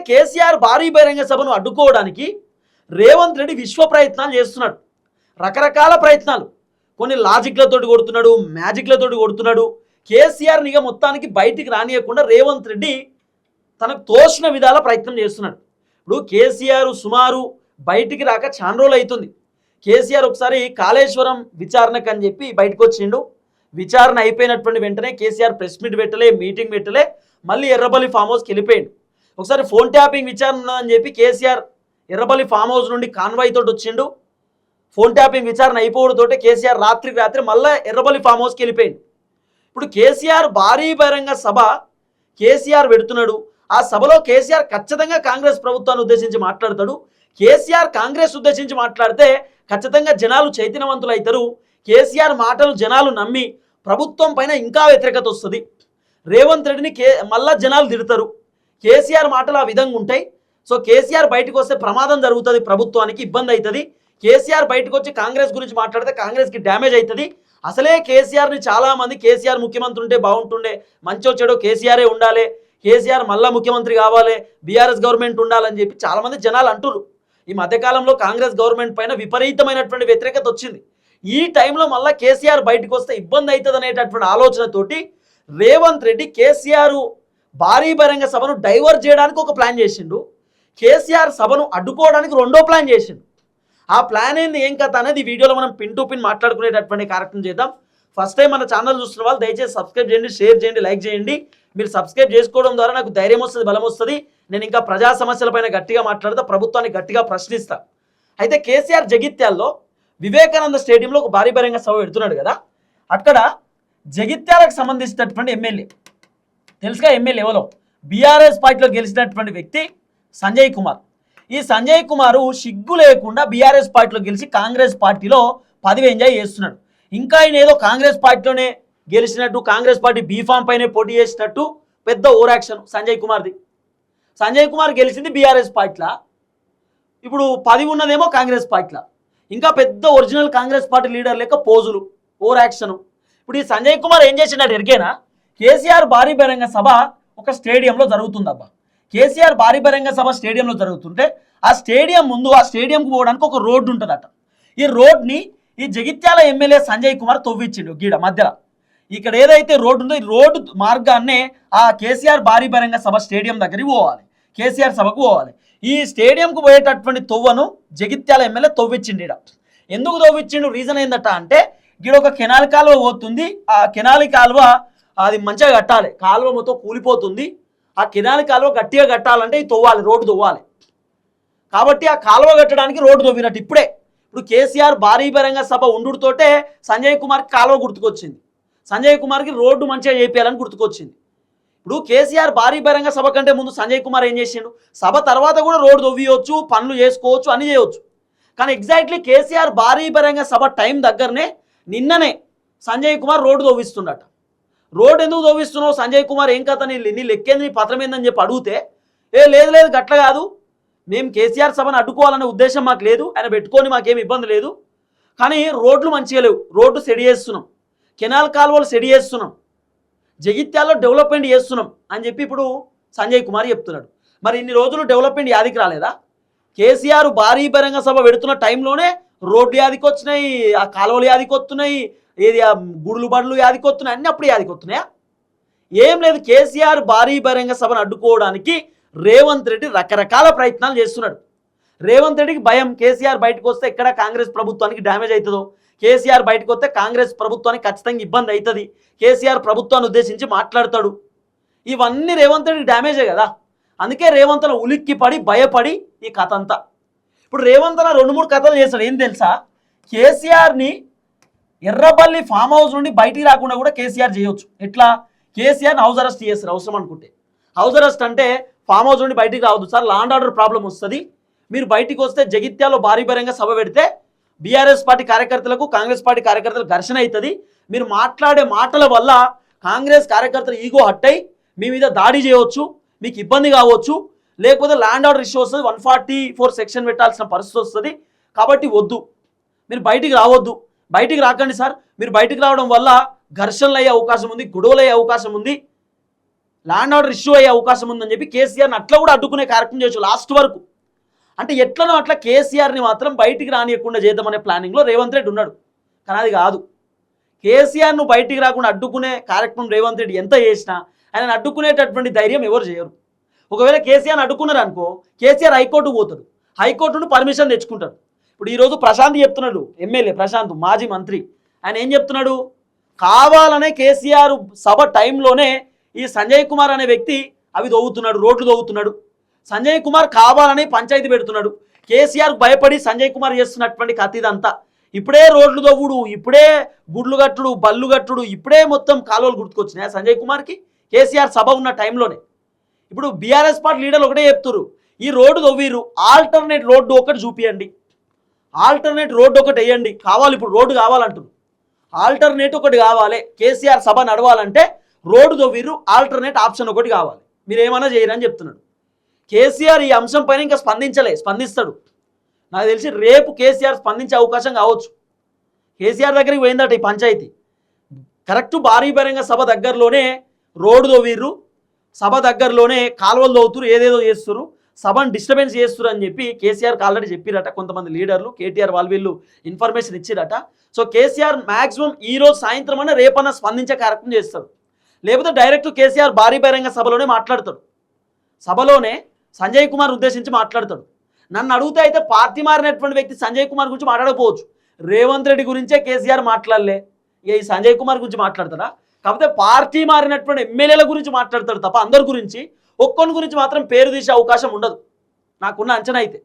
కేసీఆర్ భారీ బహిరంగ సభను అడ్డుకోవడానికి రేవంత్ రెడ్డి విశ్వ ప్రయత్నాలు చేస్తున్నాడు. రకరకాల ప్రయత్నాలు, కొన్ని లాజిక్లతోటి కొడుతున్నాడు, మ్యాజిక్లతోటి కొడుతున్నాడు. కేసీఆర్ నిగ మొత్తానికి బయటికి రానియకుండా రేవంత్ రెడ్డి తనకు తోచిన విధాల ప్రయత్నం చేస్తున్నాడు. ఇప్పుడు కేసీఆర్ సుమారు బయటికి రాక చాలా రోజులు అవుతుంది. కేసీఆర్ ఒకసారి కాళేశ్వరం విచారణకు అని చెప్పి బయటకు వచ్చిండు. విచారణ అయిపోయినటువంటి వెంటనే కేసీఆర్ ప్రెస్ మీట్ పెట్టలే, మీటింగ్ పెట్టలే, మళ్ళీ ఎర్రబల్లి ఫామ్ హౌస్కి వెళ్ళిపోయిండు. ఒకసారి ఫోన్ ట్యాపింగ్ విచారణ అని చెప్పి కేసీఆర్ ఎర్రబల్లి ఫామ్ హౌస్ నుండి కాన్వాయ్ తోటి వచ్చిండు. ఫోన్ ట్యాపింగ్ విచారణ అయిపోవడంతో కేసీఆర్ రాత్రికి రాత్రి మళ్ళీ ఎర్రబల్లి ఫామ్ హౌస్కి వెళ్ళిపోయిండు. ఇప్పుడు కేసీఆర్ భారీ బహిరంగ సభ కేసీఆర్ పెడుతున్నాడు. ఆ సభలో కేసీఆర్ ఖచ్చితంగా కాంగ్రెస్ ప్రభుత్వాన్ని ఉద్దేశించి మాట్లాడతాడు. కేసీఆర్ కాంగ్రెస్ ఉద్దేశించి మాట్లాడితే ఖచ్చితంగా జనాలు చైతన్యవంతులు అవుతారు. కేసీఆర్ మాటలు జనాలు నమ్మి ప్రభుత్వం పైన ఇంకా వ్యతిరేకత వస్తుంది. రేవంత్ రెడ్డిని మళ్ళా జనాలు తిడతారు. కేసీఆర్ మాటలు ఆ విధంగా ఉంటాయి. సో కేసీఆర్ బయటకు వస్తే ప్రమాదం జరుగుతుంది, ప్రభుత్వానికి ఇబ్బంది అవుతుంది. కేసీఆర్ బయటకు వచ్చి కాంగ్రెస్ గురించి మాట్లాడితే కాంగ్రెస్కి డ్యామేజ్ అవుతుంది. అసలే కేసీఆర్ని చాలామంది కేసీఆర్ ముఖ్యమంత్రి ఉంటే బాగుంటుండే, మంచో చెడో కేసీఆరే ఉండాలి, కేసీఆర్ మళ్ళా ముఖ్యమంత్రి కావాలి, బీఆర్ఎస్ గవర్నమెంట్ ఉండాలని చెప్పి చాలామంది జనాలు అంటున్నారు. ఈ మధ్యకాలంలో కాంగ్రెస్ గవర్నమెంట్ పైన విపరీతమైనటువంటి వ్యతిరేకత వచ్చింది. ఈ టైంలో మళ్ళీ కేసీఆర్ బయటకు వస్తే ఇబ్బంది అవుతుంది అనేటటువంటి ఆలోచనతోటి రేవంత్ రెడ్డి కేసీఆర్ భారీ బహిరంగ సభను డైవర్ట్ చేయడానికి ఒక ప్లాన్ చేసిండు. కేసీఆర్ సభను అడ్డుకోవడానికి రెండో ప్లాన్ చేసిండు. ఆ ప్లాన్ ఏంది, ఏం కథ అనేది వీడియోలో మనం పిన్ టు పిన్ మాట్లాడుకునేటటువంటి కార్యక్రమం చేద్దాం. ఫస్ట్ టైం మన ఛానల్ చూస్తున్న వాళ్ళు దయచేసి సబ్స్క్రైబ్ చేయండి, షేర్ చేయండి, లైక్ చేయండి. మీరు సబ్స్క్రైబ్ చేసుకోవడం ద్వారా నాకు ధైర్యం వస్తుంది, బలం వస్తుంది. నేను ఇంకా ప్రజా సమస్యలపైన గట్టిగా మాట్లాడతా, ప్రభుత్వాన్ని గట్టిగా ప్రశ్నిస్తా. అయితే కేసీఆర్ జగిత్యాల్లో వివేకానంద స్టేడియంలో ఒక భారీ బహిరంగ సభ పెడుతున్నాడు కదా. అక్కడ జగిత్యాలకు సంబంధించినటువంటి ఎమ్మెల్యే, తెలుసుగా ఎమ్మెల్యే ఎవరో, బీఆర్ఎస్ పార్టీలో గెలిచినటువంటి వ్యక్తి సంజయ్ కుమార్. ఈ సంజయ్ కుమార్ సిగ్గు లేకుండా బీఆర్ఎస్ పార్టీలో గెలిచి కాంగ్రెస్ పార్టీలో పదవి ఎంజాయ్ చేస్తున్నాడు. ఇంకా ఆయన ఏదో కాంగ్రెస్ పార్టీలోనే గెలిచినట్టు, కాంగ్రెస్ పార్టీ బీఫామ్ పైనే పోటీ చేసినట్టు పెద్ద ఓవర్ యాక్షన్ సంజయ్ కుమార్ది. సంజయ్ కుమార్ గెలిచింది బీఆర్ఎస్ పార్టీలో, ఇప్పుడు పదవి ఉన్నదేమో కాంగ్రెస్ పార్టీలో. ఇంకా పెద్ద ఒరిజినల్ కాంగ్రెస్ పార్టీ లీడర్ లేక పోజులు, ఓవర్ యాక్షన్. ఇప్పుడు ఈ సంజయ్ కుమార్ ఏం చేసినట్టు ఎరికేనా, కేసీఆర్ భారీ బహిరంగ సభ ఒక స్టేడియంలో జరుగుతుందబ్బా. కేసీఆర్ భారీ బహిరంగ సభ స్టేడియంలో జరుగుతుంటే ఆ స్టేడియం ముందు, ఆ స్టేడియంకు పోవడానికి ఒక రోడ్డు ఉంటుందట. ఈ రోడ్ని ఈ జగిత్యాల ఎమ్మెల్యే సంజయ్ కుమార్ తవ్విచ్చిండు గీడ మధ్యలో. ఇక్కడ ఏదైతే రోడ్డు ఉందో ఈ రోడ్డు మార్గాన్నే ఆ కేసీఆర్ భారీ బహిరంగ సభ స్టేడియం దగ్గరికి పోవాలి, కేసీఆర్ సభకు పోవాలి. ఈ స్టేడియంకు పోయేటటువంటి తొవ్వను జగిత్యాల ఎమ్మెల్యే తవ్విచ్చిండు. ఈడ ఎందుకు తవ్విచ్చిండు, రీజన్ ఏందట అంటే, గీడ ఒక కెనాల్ కాలువ పోతుంది. ఆ కెనాల్ కాలువ అది మంచిగా కట్టాలి, కాలువ మొత్తం కూలిపోతుంది. ఆ కెనాల్ కాలువ గట్టిగా కట్టాలంటే ఈ తవ్వాలి, రోడ్డు తవ్వాలి. కాబట్టి ఆ కాలువ కట్టడానికి రోడ్డు తవ్వినట్టు. ఇప్పుడు కేసీఆర్ భారీ బహిరంగ సభ ఉండుతోటే సంజయ్ కుమార్కి కాలువ గుర్తుకొచ్చింది, సంజయ్ కుమార్కి రోడ్డు మంచిగా చేయాలని గుర్తుకొచ్చింది. ఇప్పుడు కేసీఆర్ భారీ బహిరంగ సభ కంటే ముందు సంజయ్ కుమార్ ఏం చేసిండు, సభ తర్వాత కూడా రోడ్డు తవ్వియొచ్చు, పనులు చేసుకోవచ్చు, అన్ని చేయవచ్చు. కానీ ఎగ్జాక్ట్లీ కేసీఆర్ భారీ బహిరంగ సభ టైం దగ్గరనే నిన్ననే సంజయ్ కుమార్ రోడ్డు తవ్విస్తుండట. రోడ్డు ఎందుకు తవ్విస్తున్నావు సంజయ్ కుమార్, ఏం కథ, నీ లెక్కేంది, నీ పత్రం ఏందని చెప్పి అడిగితే, లేదు గట్ల కాదు, మేము కేసీఆర్ సభను అడ్డుకోవాలనే ఉద్దేశం మాకు లేదు, ఆయన పెట్టుకొని మాకేం ఇబ్బంది లేదు, కానీ రోడ్లు మంచిగా లేవు, రోడ్డు సెడి చేస్తున్నాం, కెనాల్ కాలువలు సెడి చేస్తున్నాం, జగిత్యాల్లో డెవలప్మెంట్ చేస్తున్నాం అని చెప్పి ఇప్పుడు సంజయ్ కుమార్ చెప్తున్నాడు. మరి ఇన్ని రోజులు డెవలప్మెంట్ యాదికి రాలేదా? కేసీఆర్ భారీ బహిరంగ సభ పెడుతున్న టైంలోనే రోడ్లు యాదికి వచ్చినాయి, ఆ కాలువలు యాదికి వస్తున్నాయి, ఏది ఆ గుడులు బడులు యాదికి వస్తున్నాయి, అన్నీ అప్పుడు యాదికి వస్తున్నాయా? ఏం లేదు. కేసీఆర్ భారీ బహిరంగ సభను అడ్డుకోవడానికి రేవంత్ రెడ్డి రకరకాల ప్రయత్నాలు చేస్తున్నాడు. రేవంత్ రెడ్డికి భయం, కేసీఆర్ బయటకు వస్తే ఎక్కడ కాంగ్రెస్ ప్రభుత్వానికి డ్యామేజ్ అవుతుందో, కేసీఆర్ బయటకు వస్తే కాంగ్రెస్ ప్రభుత్వానికి ఖచ్చితంగా ఇబ్బంది అవుతుంది, కేసీఆర్ ప్రభుత్వాన్ని ఉద్దేశించి మాట్లాడతాడు. ఇవన్నీ రేవంత్ రెడ్డికి డ్యామేజే కదా. అందుకే రేవంత్లో ఉలిక్కి పడి భయపడి ఈ కథ అంతా. ఇప్పుడు రేవంత్లో 2-3 కథలు చేస్తాడు. ఏం తెలుసా, కేసీఆర్ని ఎర్రబల్లి ఫామ్ హౌస్ నుండి బయటికి రాకుండా కూడా కేసీఆర్ చేయొచ్చు. ఎట్లా, కేసీఆర్ని హౌస్ అరెస్ట్ చేస్తారు అవసరం అనుకుంటే. హౌస్ అరెస్ట్ అంటే ఫామ్ హౌస్ నుండి బయటికి రావద్దు sir, law and order problem వస్తుంది, మీరు బయటికి వస్తే జగిత్యాల్లో భారీ బహిరంగ సభ పెడితే బీఆర్ఎస్ పార్టీ కార్యకర్తలకు కాంగ్రెస్ పార్టీ కార్యకర్తలకు ఘర్షణ అవుతుంది, మీరు మాట్లాడే మాటల వల్ల కాంగ్రెస్ కార్యకర్తలు ఈగో హట్టై మీ మీద దాడి చేయవచ్చు, మీకు ఇబ్బంది కావచ్చు, లేకపోతే ల్యాండ్ ఆర్డర్ ఇష్యూ వస్తుంది, 144 సెక్షన్ పెట్టాల్సిన పరిస్థితి వస్తుంది, కాబట్టి వద్దు, మీరు బయటికి రావద్దు, బయటికి రాకండి సార్, మీరు బయటికి రావడం వల్ల ఘర్షణలు అయ్యే అవకాశం ఉంది, గొడవలు అయ్యే అవకాశం ఉంది, ల్యాండ్ ఆర్డర్ ఇష్యూ అయ్యే అవకాశం ఉందని చెప్పి కేసీఆర్ని అట్లా కూడా అడ్డుకునే కార్యక్రమం చేయొచ్చు లాస్ట్ వరకు. అంటే ఎట్లనో అట్లా కేసీఆర్ని మాత్రం బయటికి రానియకుండా చేద్దామనే ప్లానింగ్లో రేవంత్ రెడ్డి ఉన్నాడు. కానీ అది కాదు. కేసీఆర్ను బయటికి రాకుండా అడ్డుకునే కార్యక్రమం రేవంత్ రెడ్డి ఎంత చేసినా ఆయన అడ్డుకునేటటువంటి ధైర్యం ఎవరు చేయరు. ఒకవేళ కేసీఆర్ని అడ్డుకున్నారు అనుకో, కేసీఆర్ హైకోర్టుకు పోతాడు, హైకోర్టు నుండి పర్మిషన్ తెచ్చుకుంటాడు. ఇప్పుడు ఈరోజు ప్రశాంత్ చెప్తున్నాడు, ఎమ్మెల్యే ప్రశాంత్ మాజీ మంత్రి, ఆయన ఏం చెప్తున్నాడు, కావాలనే కేసీఆర్ సభ టైంలోనే ఈ సంజయ్ కుమార్ అనే వ్యక్తి అవి దవ్వుతున్నాడు, రోడ్లు దవ్వుతున్నాడు, సంజయ్ కుమార్ కావాలని పంచాయతీ పెడుతున్నాడు, కేసీఆర్ భయపడి సంజయ్ కుమార్ చేస్తున్నటువంటి కథిదంతా ఇప్పుడే రోడ్లు దవ్వుడు, ఇప్పుడే గుడ్లు కట్టుడు, బల్లు కట్టుడు, ఇప్పుడే మొత్తం కాలువలు గుర్తుకొచ్చినాయి సంజయ్ కుమార్కి కేసీఆర్ సభ ఉన్న టైంలోనే. ఇప్పుడు బీఆర్ఎస్ పార్టీ లీడర్లు ఒకటే చెప్తున్నారు, ఈ రోడ్డు దవ్వీరు, ఆల్టర్నేట్ రోడ్డు ఒకటి చూపియండి, ఆల్టర్నేట్ రోడ్డు ఒకటి వేయండి, కావాలి ఇప్పుడు రోడ్డు కావాలంటున్నారు, ఆల్టర్నేట్ ఒకటి కావాలి, కేసీఆర్ సభ నడవాలంటే రోడ్డు దవ్వీరు, ఆల్టర్నేట్ ఆప్షన్ ఒకటి కావాలి, మీరు ఏమైనా చేయరని చెప్తున్నాడు. కేసీఆర్ ఈ అంశం పైన ఇంకా స్పందిస్తాడు. నాకు తెలిసి రేపు కేసీఆర్ స్పందించే అవకాశం కావచ్చు. కేసీఆర్ దగ్గరికి పోయిందట ఈ పంచాయతీ, కరెక్ట్ భారీ బహిరంగ సభ దగ్గరలోనే రోడ్డు దవ్వీరు, సభ దగ్గరలోనే కాలువలు దవ్వుతురు, ఏదేదో చేస్తున్నారు, సభను డిస్టర్బెన్స్ చేస్తున్నారు అని చెప్పి కేసీఆర్కి ఆల్రెడీ చెప్పిరట కొంతమంది లీడర్లు, కేటీఆర్ వీళ్ళు ఇన్ఫర్మేషన్ ఇచ్చిరట. సో కేసీఆర్ మ్యాక్సిమం ఈరోజు సాయంత్రం అన్న రేపన్నా స్పందించే కార్యక్రమం చేస్తాడు, లేకపోతే డైరెక్ట్ కేసీఆర్ భారీ బహిరంగ సభలోనే మాట్లాడతాడు, సభలోనే సంజయ్ కుమార్ ఉద్దేశించి మాట్లాడతాడు. నన్ను అడిగితే అయితే పార్టీ మారినటువంటి వ్యక్తి సంజయ్ కుమార్ గురించి మాట్లాడకపోవచ్చు, రేవంత్ రెడ్డి గురించే కేసీఆర్ మాట్లాడలే, ఇక ఈ సంజయ్ కుమార్ గురించి మాట్లాడతాడా, కాకపోతే పార్టీ మారినటువంటి ఎమ్మెల్యేల గురించి మాట్లాడతాడు తప్ప అందరి గురించి ఒక్కొని గురించి మాత్రం పేరు తీసే అవకాశం ఉండదు నాకున్న అంచనా అయితే.